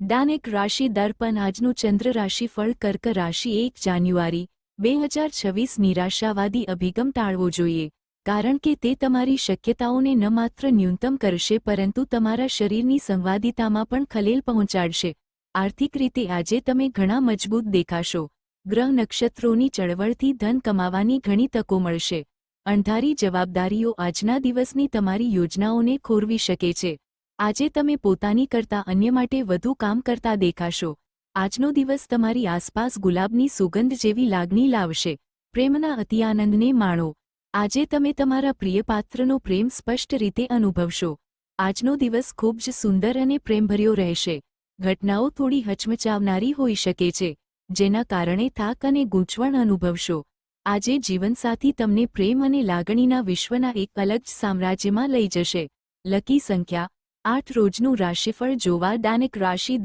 દાનેક રાશિ દર્પણ આજનું ચંદ્ર રાશિફળ કર્ક રાશિ 1 જાન્યુઆરી 2026 નિરાશાવાદી અભિગમ ટાળવો જોઈએ, કારણ કે તે તમારી શક્યતાઓને ન માત્ર ન્યૂનતમ કરશે પરંતુ તમારા શરીરની સંવાદિતામાં પણ ખલેલ પહોંચાડશે. આર્થિક રીતે આજે તમે ઘણા મજબૂત દેખાશો. ગ્રહ નક્ષત્રોની ચળવળથી ધન કમાવાની ઘણી તકો મળશે. અણધારી જવાબદારીઓ આજના દિવસની તમારી યોજનાઓને ખોરવી શકે છે. આજે તમે પોતાની કરતાં અન્ય માટે વધુ કામ કરતા દેખાશો. આજનો દિવસ તમારી આસપાસ ગુલાબની સુગંધ જેવી લાગણી લાવશે. પ્રેમના અતિ આનંદને માણો. આજે તમે તમારા પ્રિય પાત્રનો પ્રેમ સ્પષ્ટ રીતે અનુભવશો. આજનો દિવસ ખૂબ જ સુંદર અને પ્રેમભર્યો રહેશે. ઘટનાઓ થોડી હચમચાવનારી હોઈ શકે છે, જેના કારણે થાક અને ગૂંચવણ અનુભવશો. આજે જીવનસાથી તમને પ્રેમ અને લાગણીના વિશ્વના એક અલગ જ સામ્રાજ્યમાં લઈ જશે. લકી સંખ્યા 8 રોજનું રાશિફળ જોવા દાનેક રાશિ